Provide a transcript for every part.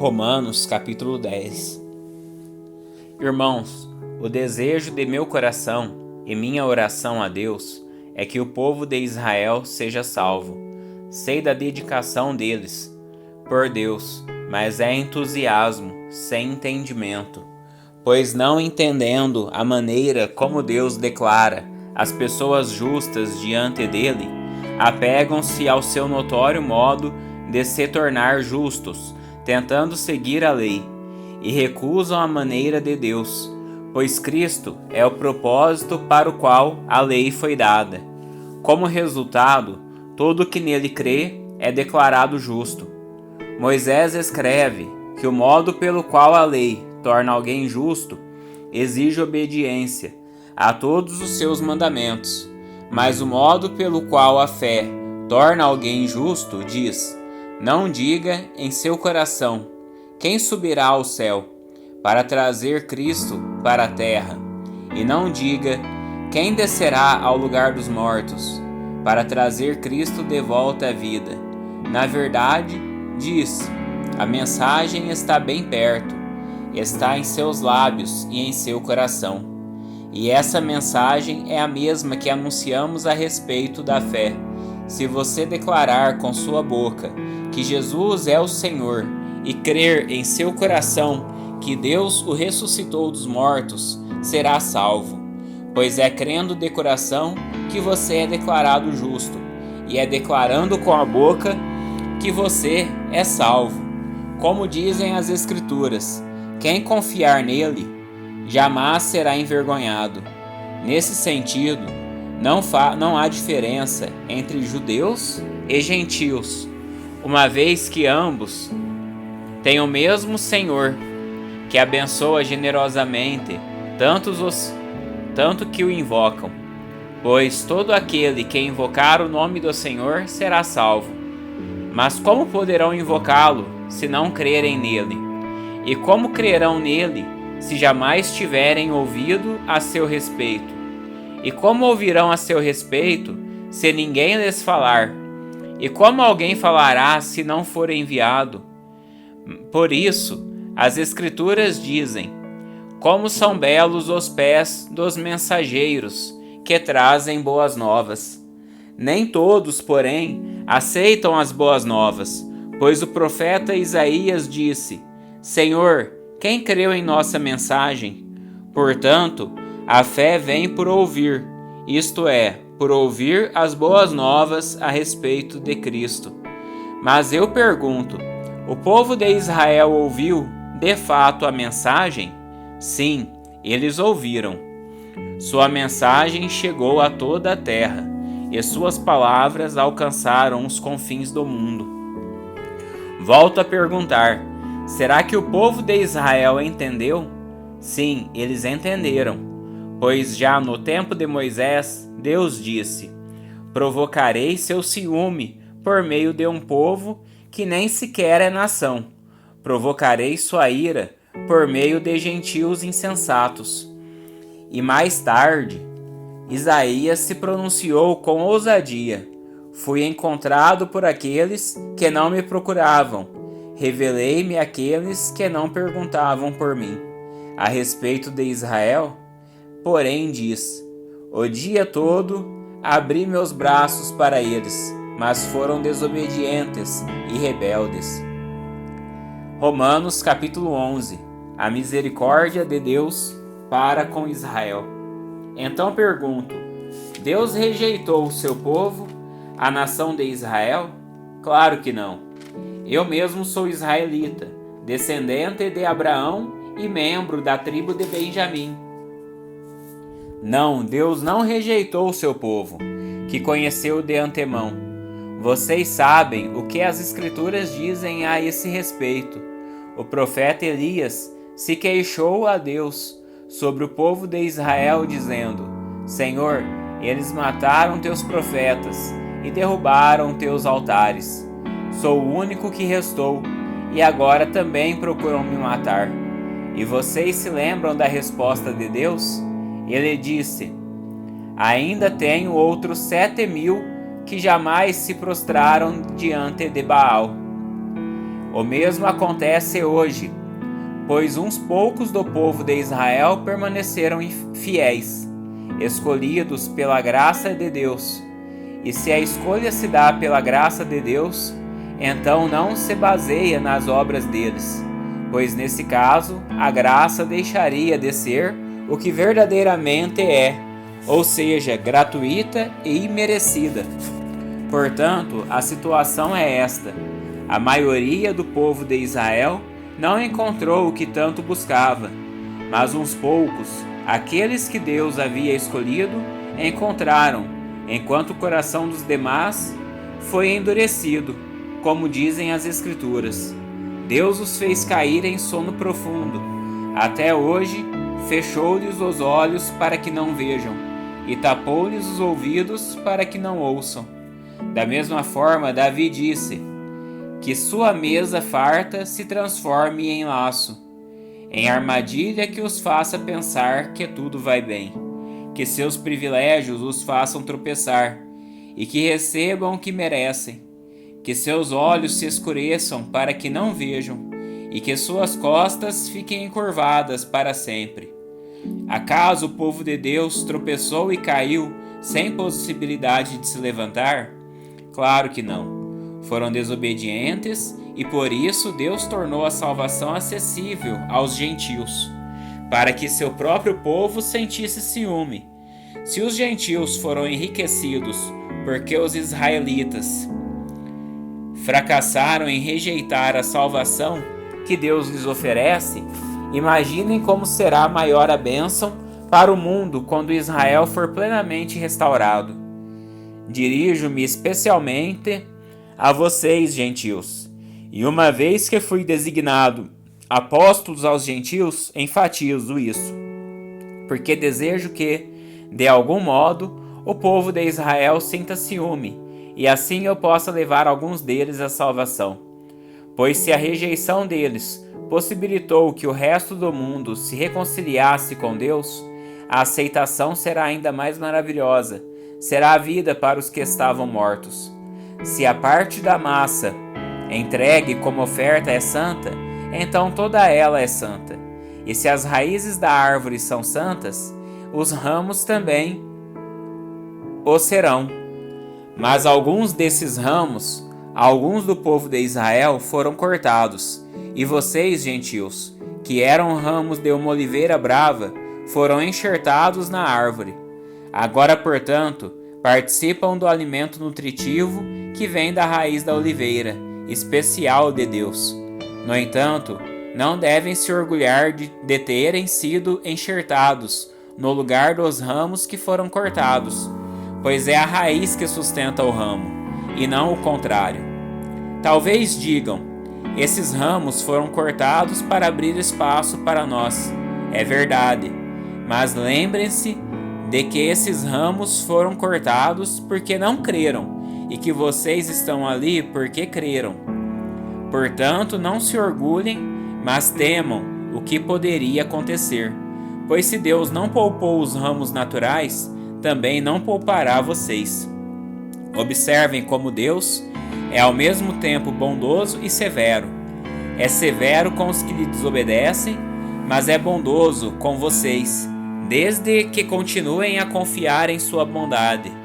Romanos capítulo 10. Irmãos, o desejo de meu coração e minha oração a Deus é que o povo de Israel seja salvo. Sei da dedicação deles por Deus, mas é entusiasmo sem entendimento, pois não entendendo a maneira como Deus declara as pessoas justas diante dele, apegam-se ao seu notório modo de se tornar justos, tentando seguir a lei, e recusam a maneira de Deus, pois Cristo é o propósito para o qual a lei foi dada. Como resultado, todo que nele crê é declarado justo. Moisés escreve que o modo pelo qual a lei torna alguém justo exige obediência a todos os seus mandamentos, mas o modo pelo qual a fé torna alguém justo diz: não diga em seu coração: quem subirá ao céu para trazer Cristo para a terra? E não diga: quem descerá ao lugar dos mortos para trazer Cristo de volta à vida? Na verdade, diz: a mensagem está bem perto, está em seus lábios e em seu coração. E essa mensagem é a mesma que anunciamos a respeito da fé. Se você declarar com sua boca que Jesus é o Senhor e crer em seu coração que Deus o ressuscitou dos mortos, será salvo. Pois é crendo de coração que você é declarado justo, e é declarando com a boca que você é salvo. Como dizem as Escrituras, quem confiar nele jamais será envergonhado. Nesse sentido, não há diferença entre judeus e gentios, uma vez que ambos têm o mesmo Senhor, que abençoa generosamente tanto que o invocam. Pois todo aquele que invocar o nome do Senhor será salvo. Mas como poderão invocá-lo se não crerem nele? E como crerão nele se jamais tiverem ouvido a seu respeito? E como ouvirão a seu respeito se ninguém lhes falar? E como alguém falará se não for enviado? Por isso, as Escrituras dizem: como são belos os pés dos mensageiros que trazem boas novas. Nem todos, porém, aceitam as boas novas, pois o profeta Isaías disse: Senhor, quem creu em nossa mensagem? Portanto, a fé vem por ouvir, isto é, por ouvir as boas novas a respeito de Cristo. Mas eu pergunto: o povo de Israel ouviu, de fato, a mensagem? Sim, eles ouviram. Sua mensagem chegou a toda a terra, e suas palavras alcançaram os confins do mundo. Volto a perguntar: será que o povo de Israel entendeu? Sim, eles entenderam, pois já no tempo de Moisés, Deus disse: provocarei seu ciúme por meio de um povo que nem sequer é nação. Provocarei sua ira por meio de gentios insensatos. E mais tarde, Isaías se pronunciou com ousadia: fui encontrado por aqueles que não me procuravam, revelei-me àqueles que não perguntavam por mim. A respeito de Israel, porém, diz: o dia todo abri meus braços para eles, mas foram desobedientes e rebeldes. Romanos capítulo 11. A misericórdia de Deus para com Israel. Então pergunto: Deus rejeitou o seu povo, a nação de Israel? Claro que não. Eu mesmo sou israelita, descendente de Abraão e membro da tribo de Benjamim. Não, Deus não rejeitou o seu povo, que conheceu de antemão. Vocês sabem o que as Escrituras dizem a esse respeito. O profeta Elias se queixou a Deus sobre o povo de Israel, dizendo: Senhor, eles mataram teus profetas e derrubaram teus altares. Sou o único que restou, e agora também procuram me matar. E vocês se lembram da resposta de Deus? Ele disse: ainda tenho outros 7.000 que jamais se prostraram diante de Baal. O mesmo acontece hoje, pois uns poucos do povo de Israel permaneceram fiéis, escolhidos pela graça de Deus. E se a escolha se dá pela graça de Deus, então não se baseia nas obras deles, pois nesse caso a graça deixaria de ser o que verdadeiramente é, ou seja, gratuita e imerecida. Portanto, a situação é esta: a maioria do povo de Israel não encontrou o que tanto buscava, mas uns poucos, aqueles que Deus havia escolhido, encontraram, enquanto o coração dos demais foi endurecido, como dizem as Escrituras. Deus os fez cair em sono profundo. Até hoje, fechou-lhes os olhos para que não vejam, e tapou-lhes os ouvidos para que não ouçam. Da mesma forma, Davi disse: que sua mesa farta se transforme em laço, em armadilha que os faça pensar que tudo vai bem, que seus privilégios os façam tropeçar, e que recebam o que merecem, que seus olhos se escureçam para que não vejam, e que suas costas fiquem encurvadas para sempre. Acaso o povo de Deus tropeçou e caiu sem possibilidade de se levantar? Claro que não. Foram desobedientes e por isso Deus tornou a salvação acessível aos gentios, para que seu próprio povo sentisse ciúme. Se os gentios foram enriquecidos porque os israelitas fracassaram em rejeitar a salvação que Deus lhes oferece, imaginem como será maior a bênção para o mundo quando Israel for plenamente restaurado. Dirijo-me especialmente a vocês, gentios, e uma vez que fui designado apóstolos aos gentios, enfatizo isso, porque desejo que, de algum modo, o povo de Israel sinta ciúme, e assim eu possa levar alguns deles à salvação. Pois se a rejeição deles possibilitou que o resto do mundo se reconciliasse com Deus, a aceitação será ainda mais maravilhosa, será a vida para os que estavam mortos. Se a parte da massa entregue como oferta é santa, então toda ela é santa. E se as raízes da árvore são santas, os ramos também o serão. Mas alguns desses ramos, alguns do povo de Israel, foram cortados, e vocês, gentios, que eram ramos de uma oliveira brava, foram enxertados na árvore. Agora, portanto, participam do alimento nutritivo que vem da raiz da oliveira, especial de Deus. No entanto, não devem se orgulhar de terem sido enxertados no lugar dos ramos que foram cortados, pois é a raiz que sustenta o ramo, e não o contrário. Talvez digam: esses ramos foram cortados para abrir espaço para nós. É verdade, mas lembrem-se de que esses ramos foram cortados porque não creram, e que vocês estão ali porque creram. Portanto, não se orgulhem, mas temam o que poderia acontecer, pois se Deus não poupou os ramos naturais, também não poupará vocês. Observem como Deus é ao mesmo tempo bondoso e severo. É severo com os que lhe desobedecem, mas é bondoso com vocês, desde que continuem a confiar em sua bondade.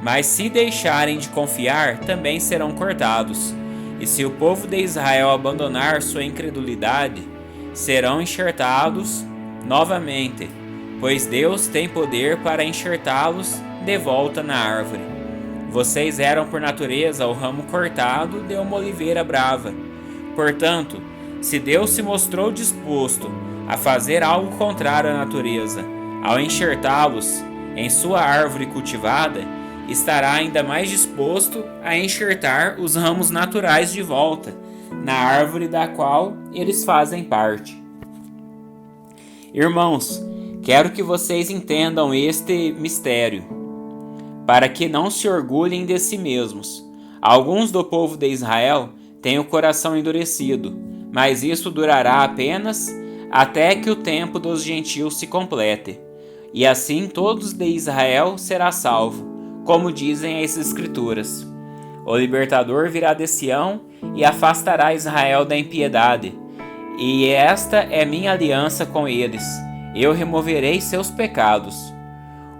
Mas se deixarem de confiar, também serão cortados. E se o povo de Israel abandonar sua incredulidade, serão enxertados novamente, pois Deus tem poder para enxertá-los de volta na árvore. Vocês eram por natureza o ramo cortado de uma oliveira brava. Portanto, se Deus se mostrou disposto a fazer algo contrário à natureza, ao enxertá-los em sua árvore cultivada, estará ainda mais disposto a enxertar os ramos naturais de volta, na árvore da qual eles fazem parte. Irmãos, quero que vocês entendam este mistério, para que não se orgulhem de si mesmos. Alguns do povo de Israel têm o coração endurecido, mas isso durará apenas até que o tempo dos gentios se complete, e assim todos de Israel será salvo, como dizem as Escrituras. O libertador virá de Sião e afastará Israel da impiedade. E esta é minha aliança com eles. Eu removerei seus pecados.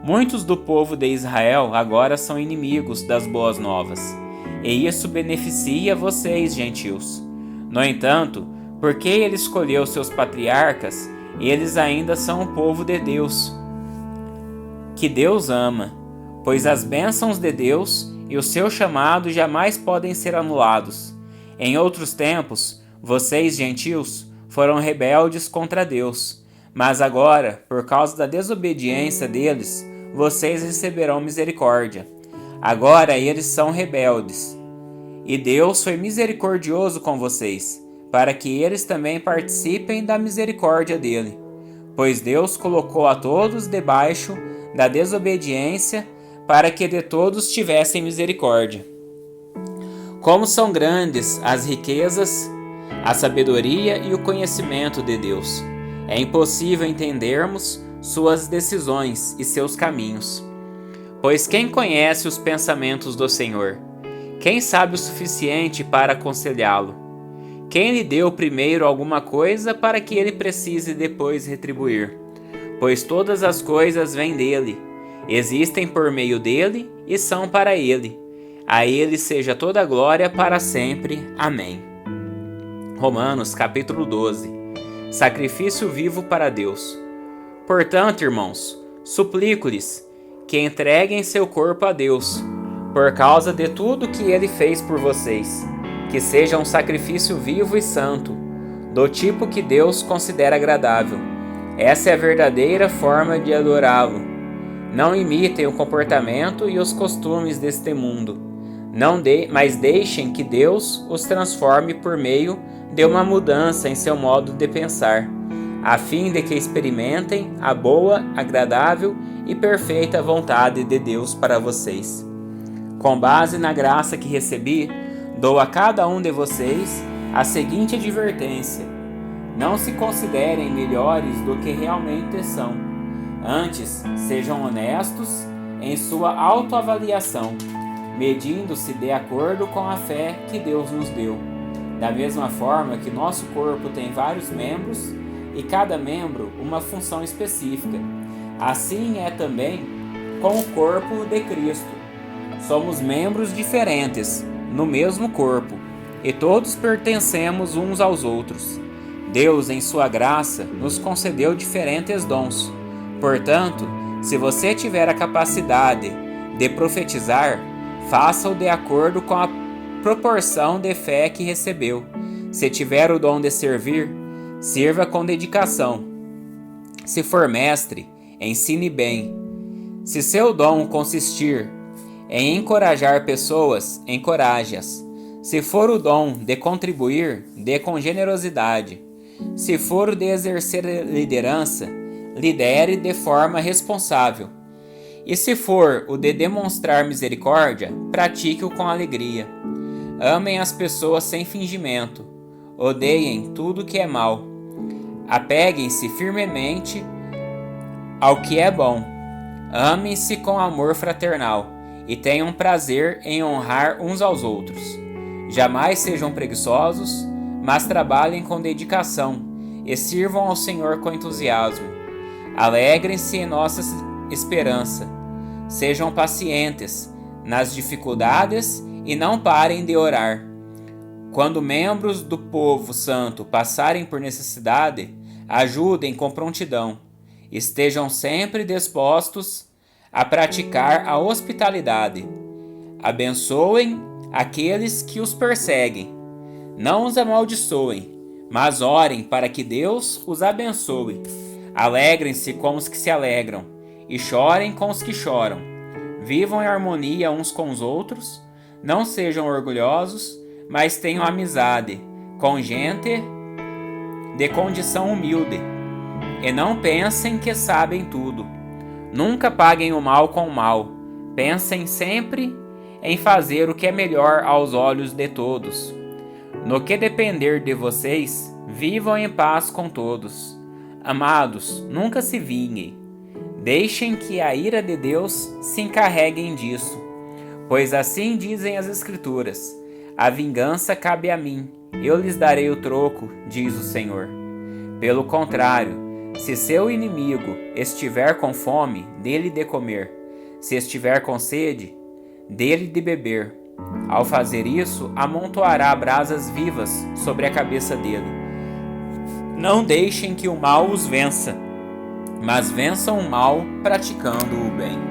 Muitos do povo de Israel agora são inimigos das boas novas, e isso beneficia vocês, gentios. No entanto, porque ele escolheu seus patriarcas, eles ainda são o povo de Deus, que Deus ama, pois as bênçãos de Deus e o seu chamado jamais podem ser anulados. Em outros tempos, vocês, gentios, foram rebeldes contra Deus, mas agora, por causa da desobediência deles, vocês receberão misericórdia. Agora eles são rebeldes, e Deus foi misericordioso com vocês, para que eles também participem da misericórdia dele. Pois Deus colocou a todos debaixo da desobediência, para que de todos tivessem misericórdia. Como são grandes as riquezas, a sabedoria e o conhecimento de Deus! É impossível entendermos suas decisões e seus caminhos. Pois quem conhece os pensamentos do Senhor? Quem sabe o suficiente para aconselhá-lo? Quem lhe deu primeiro alguma coisa para que ele precise depois retribuir? Pois todas as coisas vêm dele, existem por meio dele e são para ele. A ele seja toda a glória para sempre. Amém. Romanos capítulo 12. Sacrifício vivo para Deus. Portanto, irmãos, suplico-lhes que entreguem seu corpo a Deus, por causa de tudo que ele fez por vocês, que seja um sacrifício vivo e santo, do tipo que Deus considera agradável. Essa é a verdadeira forma de adorá-lo. Não imitem o comportamento e os costumes deste mundo, mas deixem que Deus os transforme por meio de uma mudança em seu modo de pensar, a fim de que experimentem a boa, agradável e perfeita vontade de Deus para vocês. Com base na graça que recebi, dou a cada um de vocês a seguinte advertência: não se considerem melhores do que realmente são. Antes, sejam honestos em sua autoavaliação, medindo-se de acordo com a fé que Deus nos deu. Da mesma forma que nosso corpo tem vários membros, e cada membro uma função específica, assim é também com o corpo de Cristo. Somos membros diferentes no mesmo corpo, e todos pertencemos uns aos outros. Deus, em sua graça, nos concedeu diferentes dons. Portanto, se você tiver a capacidade de profetizar, faça-o de acordo com a proporção de fé que recebeu. Se tiver o dom de servir, sirva com dedicação. Se for mestre, ensine bem. Se seu dom consistir em encorajar pessoas, encoraje-as. Se for o dom de contribuir, dê com generosidade. Se for o de exercer liderança, lidere de forma responsável. E se for o de demonstrar misericórdia, pratique-o com alegria. Amem as pessoas sem fingimento. Odeiem tudo que é mal. Apeguem-se firmemente ao que é bom. Amem-se com amor fraternal e tenham prazer em honrar uns aos outros. Jamais sejam preguiçosos, mas trabalhem com dedicação e sirvam ao Senhor com entusiasmo. Alegrem-se em nossa esperança. Sejam pacientes nas dificuldades e não parem de orar. Quando membros do povo santo passarem por necessidade, ajudem com prontidão. Estejam sempre dispostos a praticar a hospitalidade. Abençoem aqueles que os perseguem. Não os amaldiçoem, mas orem para que Deus os abençoe. Alegrem-se com os que se alegram e chorem com os que choram. Vivam em harmonia uns com os outros. Não sejam orgulhosos, mas tenham amizade com gente de condição humilde. E não pensem que sabem tudo. Nunca paguem o mal com o mal. Pensem sempre em fazer o que é melhor aos olhos de todos. No que depender de vocês, vivam em paz com todos. Amados, nunca se vinguem. Deixem que a ira de Deus se encarregue disso. Pois assim dizem as Escrituras: a vingança cabe a mim, eu lhes darei o troco, diz o Senhor. Pelo contrário, se seu inimigo estiver com fome, dê-lhe de comer. Se estiver com sede, dê-lhe de beber. Ao fazer isso, amontoará brasas vivas sobre a cabeça dele. Não deixem que o mal os vença, mas vençam o mal praticando o bem.